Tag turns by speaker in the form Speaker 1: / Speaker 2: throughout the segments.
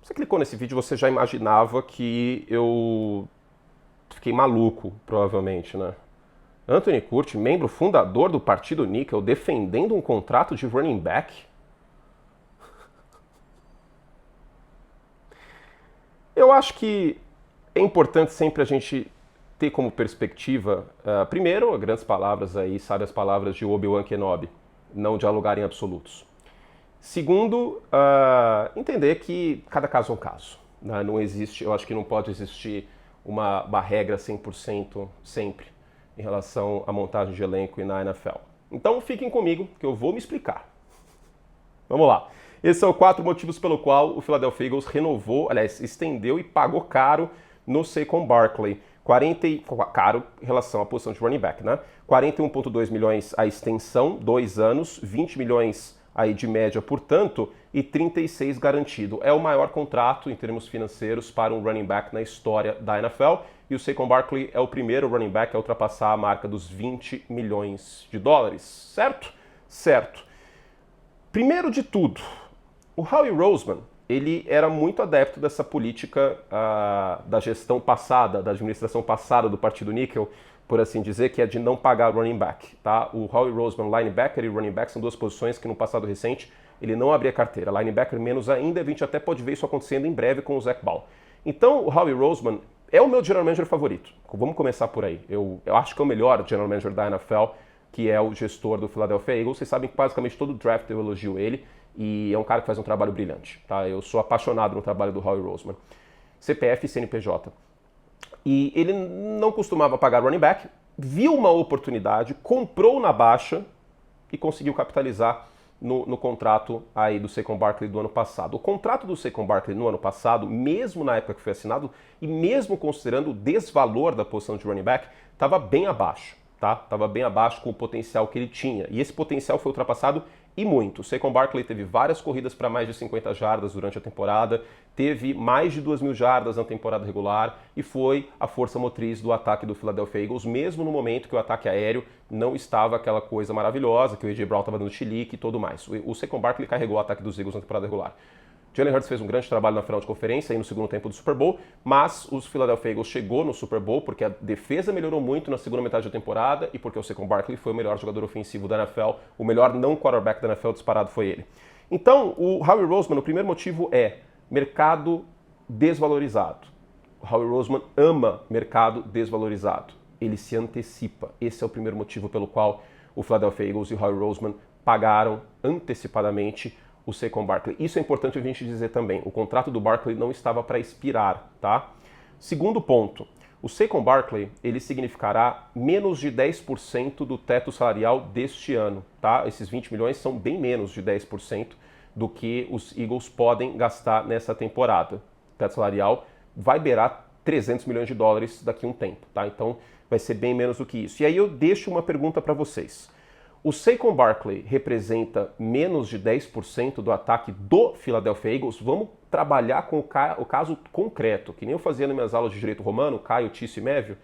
Speaker 1: Você clicou nesse vídeo, você já imaginava que eu fiquei maluco, provavelmente, né? Anthony Curti, membro fundador do Partido Níquel, defendendo um contrato de running back? Eu acho que é importante sempre a gente ter como perspectiva, primeiro, grandes palavras aí, sabe as palavras de Obi-Wan Kenobi, não dialogar em absolutos. Segundo, entender que cada caso é um caso. Né? Não existe, eu acho que não pode existir uma regra 100% sempre em relação à montagem de elenco e na NFL. Então fiquem comigo que eu vou me explicar. Vamos lá. Esses são 4 motivos pelo qual o Philadelphia Eagles renovou, aliás, estendeu e pagou caro no Saquon Barkley. Caro em relação à posição de running back, né? 41,2 milhões a extensão, 2 anos, 20 milhões aí de média, portanto, e 36 garantido. É o maior contrato em termos financeiros para um running back na história da NFL. E o Saquon Barkley é o primeiro running back a ultrapassar a marca dos 20 milhões de dólares, certo? Certo. Primeiro de tudo, o Howie Roseman, ele era muito adepto dessa política da gestão passada, da administração passada do Partido Níquel, por assim dizer, que é de não pagar running back. Tá? O Howie Roseman, linebacker e running back, são 2 posições que no passado recente ele não abria carteira. Linebacker menos ainda, a gente até pode ver isso acontecendo em breve com o Zach Ball. Então, o Howie Roseman é o meu general manager favorito. Vamos começar por aí. Eu acho que é o melhor general manager da NFL, que é o gestor do Philadelphia Eagles. Vocês sabem que basicamente todo draft eu elogio ele, e é um cara que faz um trabalho brilhante. Tá? Eu sou apaixonado no trabalho do Howie Roseman. CPF e CNPJ. E ele não costumava pagar running back, viu uma oportunidade, comprou na baixa e conseguiu capitalizar no contrato aí do Saquon Barkley do ano passado. O contrato do Saquon Barkley no ano passado, mesmo na época que foi assinado, e mesmo considerando o desvalor da posição de running back, estava bem abaixo. Estava bem abaixo com o potencial que ele tinha. E esse potencial foi ultrapassado e muito. O Saquon Barkley teve várias corridas para mais de 50 jardas durante a temporada, teve mais de 2.000 jardas na temporada regular e foi a força motriz do ataque do Philadelphia Eagles, mesmo no momento que o ataque aéreo não estava aquela coisa maravilhosa, que o A.J. Brown estava dando chilique e tudo mais. O Saquon Barkley carregou o ataque dos Eagles na temporada regular. Jalen Hurts fez um grande trabalho na final de conferência e no segundo tempo do Super Bowl, mas os Philadelphia Eagles chegou no Super Bowl porque a defesa melhorou muito na segunda metade da temporada e porque o Saquon Barkley foi o melhor jogador ofensivo da NFL, o melhor não quarterback da NFL disparado foi ele. Então, o Howie Roseman, o primeiro motivo é mercado desvalorizado. O Howie Roseman ama mercado desvalorizado. Ele se antecipa. Esse é o primeiro motivo pelo qual o Philadelphia Eagles e o Howie Roseman pagaram antecipadamente o Saquon Barkley. Isso é importante a gente dizer também. O contrato do Barkley não estava para expirar, tá? Segundo ponto, o Saquon Barkley, ele significará menos de 10% do teto salarial deste ano, tá? Esses 20 milhões são bem menos de 10% do que os Eagles podem gastar nessa temporada. O teto salarial vai beirar 300 milhões de dólares daqui a um tempo, tá? Então vai ser bem menos do que isso. E aí eu deixo uma pergunta para vocês. O Saquon Barkley representa menos de 10% do ataque do Philadelphia Eagles? Vamos trabalhar com o caso concreto, que nem eu fazia nas minhas aulas de direito romano, Caio, Tício e Mévio.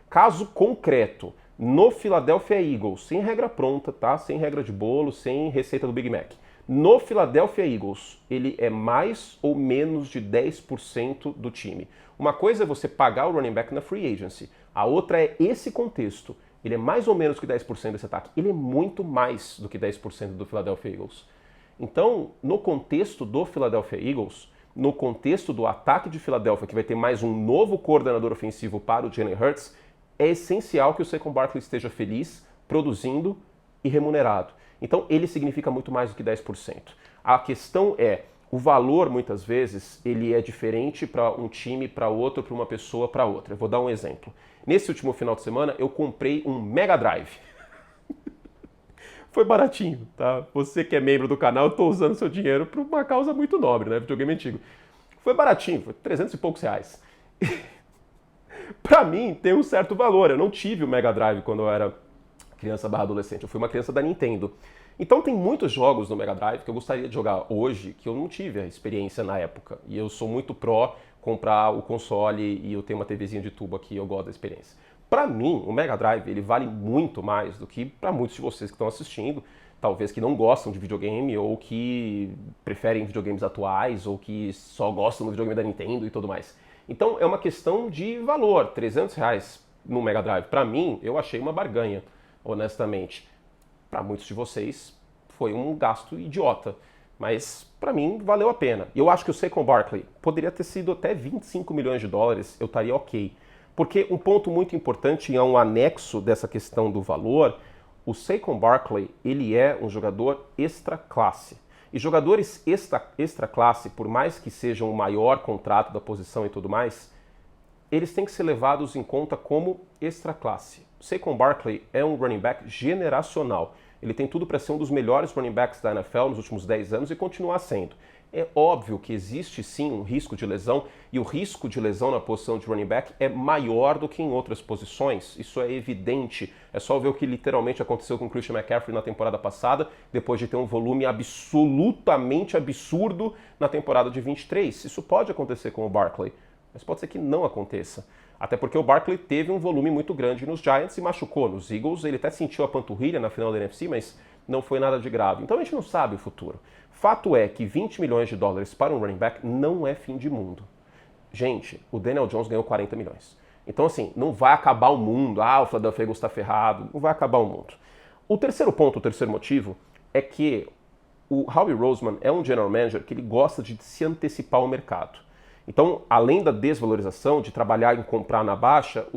Speaker 1: Caso concreto, no Philadelphia Eagles, sem regra pronta, tá? Sem regra de bolo, sem receita do Big Mac. No Philadelphia Eagles, ele é mais ou menos de 10% do time. Uma coisa é você pagar o running back na free agency, a outra é esse contexto. Ele é mais ou menos que 10% desse ataque. Ele é muito mais do que 10% do Philadelphia Eagles. Então, no contexto do Philadelphia Eagles, no contexto do ataque de Philadelphia, que vai ter mais um novo coordenador ofensivo para o Jalen Hurts, é essencial que o Saquon Barkley esteja feliz, produzindo e remunerado. Então, ele significa muito mais do que 10%. A questão é, o valor, muitas vezes, ele é diferente para um time, para outro, para uma pessoa, para outra. Eu vou dar um exemplo. Nesse último final de semana, eu comprei um Mega Drive. Foi baratinho, tá? Você que é membro do canal, eu tô usando seu dinheiro para uma causa muito nobre, né? Videogame antigo. Foi baratinho, foi 300 e poucos reais. Para mim, tem um certo valor. Eu não tive o Mega Drive quando eu era criança/adolescente. Eu fui uma criança da Nintendo. Então tem muitos jogos no Mega Drive que eu gostaria de jogar hoje que eu não tive a experiência na época. E eu sou muito pró comprar o console e eu tenho uma TVzinha de tubo aqui, eu gosto da experiência. Para mim, o Mega Drive ele vale muito mais do que para muitos de vocês que estão assistindo. talvez que não gostam de videogame, ou que preferem videogames atuais, ou que só gostam do videogame da Nintendo e tudo mais. Então é uma questão de valor, R$ 300 no Mega Drive. Para mim, eu achei uma barganha, honestamente. Para muitos de vocês, foi um gasto idiota. Mas para mim valeu a pena. E eu acho que o Saquon Barkley poderia ter sido até 25 milhões de dólares, eu estaria ok. Porque um ponto muito importante, é um anexo dessa questão do valor, o Saquon Barkley, ele é um jogador extra classe. E jogadores extra classe, por mais que sejam o maior contrato da posição e tudo mais, eles têm que ser levados em conta como extra classe. O Saquon Barkley é um running back generacional. Ele tem tudo para ser um dos melhores running backs da NFL nos últimos 10 anos e continuar sendo. É óbvio que existe sim um risco de lesão, e o risco de lesão na posição de running back é maior do que em outras posições. Isso é evidente. É só ver o que literalmente aconteceu com o Christian McCaffrey na temporada passada, depois de ter um volume absolutamente absurdo na temporada de 23. Isso pode acontecer com o Barkley, mas pode ser que não aconteça. Até porque o Barkley teve um volume muito grande nos Giants e machucou. Nos Eagles ele até sentiu a panturrilha na final da NFC, mas não foi nada de grave. Então a gente não sabe o futuro. Fato é que 20 milhões de dólares para um running back não é fim de mundo. Gente, o Daniel Jones ganhou 40 milhões. Então assim, não vai acabar o mundo. O Philadelphia Eagles está ferrado. Não vai acabar o mundo. O terceiro ponto, o terceiro motivo, é que o Howie Roseman é um general manager que ele gosta de se antecipar ao mercado. Então, além da desvalorização, de trabalhar em comprar na baixa,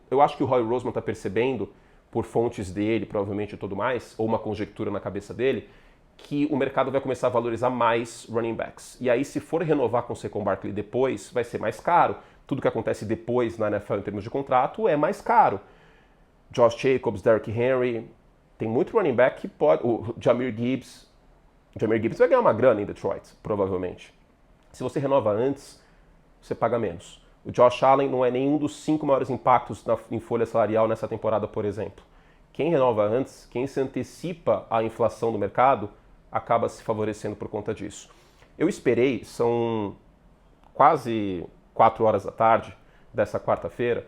Speaker 1: eu acho que o Howie Roseman está percebendo, por fontes dele, provavelmente e tudo mais, ou uma conjectura na cabeça dele, que o mercado vai começar a valorizar mais running backs. E aí, se for renovar com o Saquon Barkley depois, vai ser mais caro. Tudo que acontece depois na NFL em termos de contrato é mais caro. Josh Jacobs, Derrick Henry, tem muito running back que pode... O Jahmyr Gibbs vai ganhar uma grana em Detroit, provavelmente. Se você renova antes, você paga menos. O Josh Allen não é nenhum dos 5 maiores impactos em folha salarial nessa temporada, por exemplo. Quem renova antes, quem se antecipa à inflação do mercado, acaba se favorecendo por conta disso. Eu esperei, são quase 4 horas da tarde dessa quarta-feira,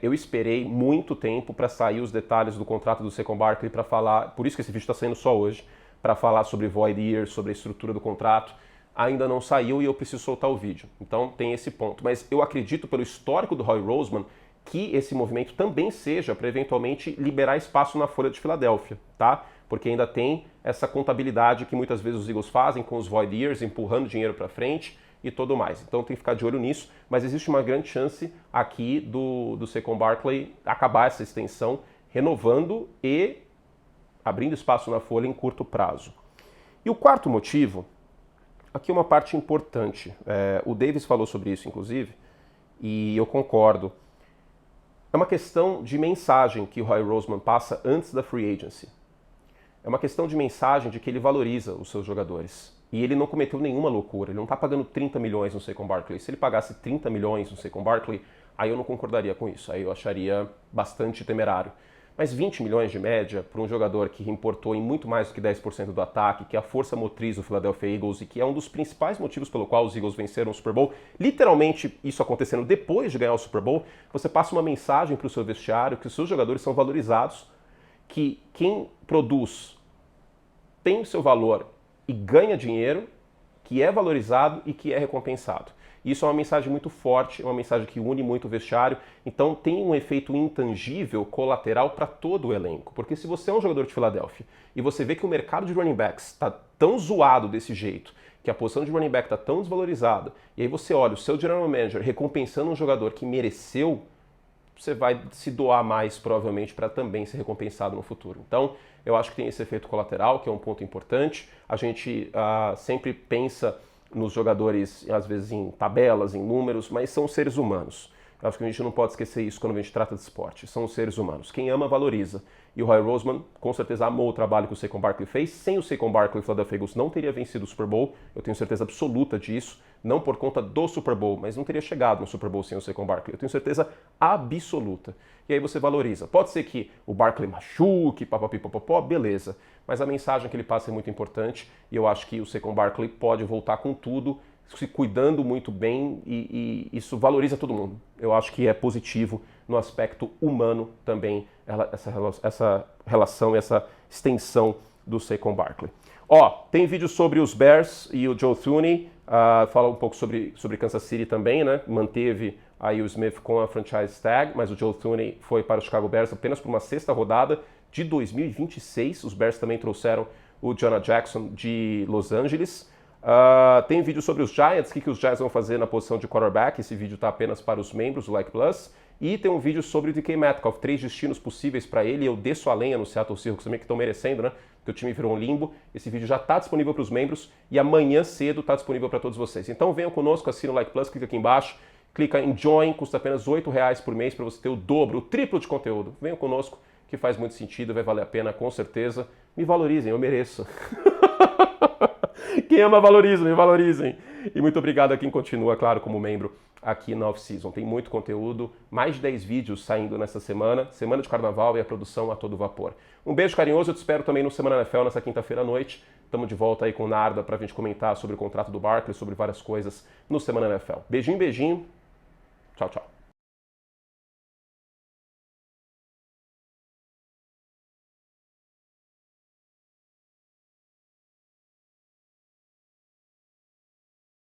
Speaker 1: eu esperei muito tempo para sair os detalhes do contrato do Saquon Barkley para falar, por isso que esse vídeo está saindo só hoje, para falar sobre void year, sobre a estrutura do contrato. Ainda não saiu e eu preciso soltar o vídeo. Então tem esse ponto. Mas eu acredito, pelo histórico do Howie Roseman, que esse movimento também seja para eventualmente liberar espaço na folha de Filadélfia, tá? Porque ainda tem essa contabilidade que muitas vezes os Eagles fazem com os void years, empurrando dinheiro para frente e tudo mais. Então tem que ficar de olho nisso, mas existe uma grande chance aqui do Saquon Barkley acabar essa extensão, renovando e abrindo espaço na folha em curto prazo. E o quarto motivo, aqui é uma parte importante. O Davis falou sobre isso, inclusive, e eu concordo. É uma questão de mensagem que o Howie Roseman passa antes da free agency. É uma questão de mensagem de que ele valoriza os seus jogadores. E ele não cometeu nenhuma loucura. Ele não está pagando 30 milhões no Saquon Barkley. Se ele pagasse 30 milhões no Saquon Barkley, aí eu não concordaria com isso. Aí eu acharia bastante temerário. Mas 20 milhões de média para um jogador que importou em muito mais do que 10% do ataque, que é a força motriz do Philadelphia Eagles e que é um dos principais motivos pelo qual os Eagles venceram o Super Bowl, literalmente isso acontecendo depois de ganhar o Super Bowl, você passa uma mensagem para o seu vestiário que os seus jogadores são valorizados, que quem produz tem o seu valor e ganha dinheiro, que é valorizado e que é recompensado. Isso é uma mensagem muito forte, é uma mensagem que une muito o vestiário, então tem um efeito intangível, colateral para todo o elenco. Porque se você é um jogador de Filadélfia e você vê que o mercado de running backs está tão zoado desse jeito, que a posição de running back está tão desvalorizada, e aí você olha o seu general manager recompensando um jogador que mereceu, você vai se doar mais, provavelmente, para também ser recompensado no futuro. Então, eu acho que tem esse efeito colateral, que é um ponto importante. A gente sempre pensa nos jogadores, às vezes em tabelas, em números, mas são seres humanos. Eu acho que a gente não pode esquecer isso quando a gente trata de esporte. São os seres humanos. Quem ama, valoriza. E o Howie Roseman, com certeza, amou o trabalho que o Saquon Barkley fez. Sem o Saquon Barkley, o Philadelphia Eagles não teria vencido o Super Bowl. Eu tenho certeza absoluta disso. Não por conta do Super Bowl, mas não teria chegado no Super Bowl sem o Saquon Barkley. Eu tenho certeza absoluta. E aí você valoriza. Pode ser que o Barkley machuque, papapipopopó, beleza. Mas a mensagem que ele passa é muito importante. E eu acho que o Saquon Barkley pode voltar com tudo, se cuidando muito bem, e isso valoriza todo mundo. Eu acho que é positivo no aspecto humano também, essa relação, essa extensão do Saquon Barkley. Ó, tem vídeo sobre os Bears e o Joe Thuney, fala um pouco sobre Kansas City também, né? Manteve aí o Smith com a franchise tag, mas o Joe Thuney foi para o Chicago Bears apenas por uma sexta rodada de 2026. Os Bears também trouxeram o Jonah Jackson de Los Angeles. Tem vídeo sobre os Giants, o que os Giants vão fazer na posição de quarterback. Esse vídeo está apenas para os membros do Like Plus. E tem um vídeo sobre o DK Metcalf, 3 destinos possíveis para ele. Eu desço a lenha no Seattle Seahawks também, que estão merecendo, né? Porque o time virou um limbo. Esse vídeo já está disponível para os membros e amanhã cedo está disponível para todos vocês. Então venham conosco, assina o Like Plus, clica aqui embaixo, clica em Join, custa apenas R$8 por mês para você ter o dobro, o triplo de conteúdo. Venham conosco, que faz muito sentido, vai valer a pena, com certeza. Me valorizem, eu mereço. Quem ama, valoriza, me valorizem. E muito obrigado a quem continua, claro, como membro aqui na Off-Season. Tem muito conteúdo, mais de 10 vídeos saindo nessa semana de carnaval e a produção a todo vapor. Um beijo carinhoso, eu te espero também no Semana NFL, nessa quinta-feira à noite. Estamos de volta aí com o Narda pra gente comentar sobre o contrato do Barkley, sobre várias coisas no Semana NFL. Beijinho, beijinho. Tchau, tchau.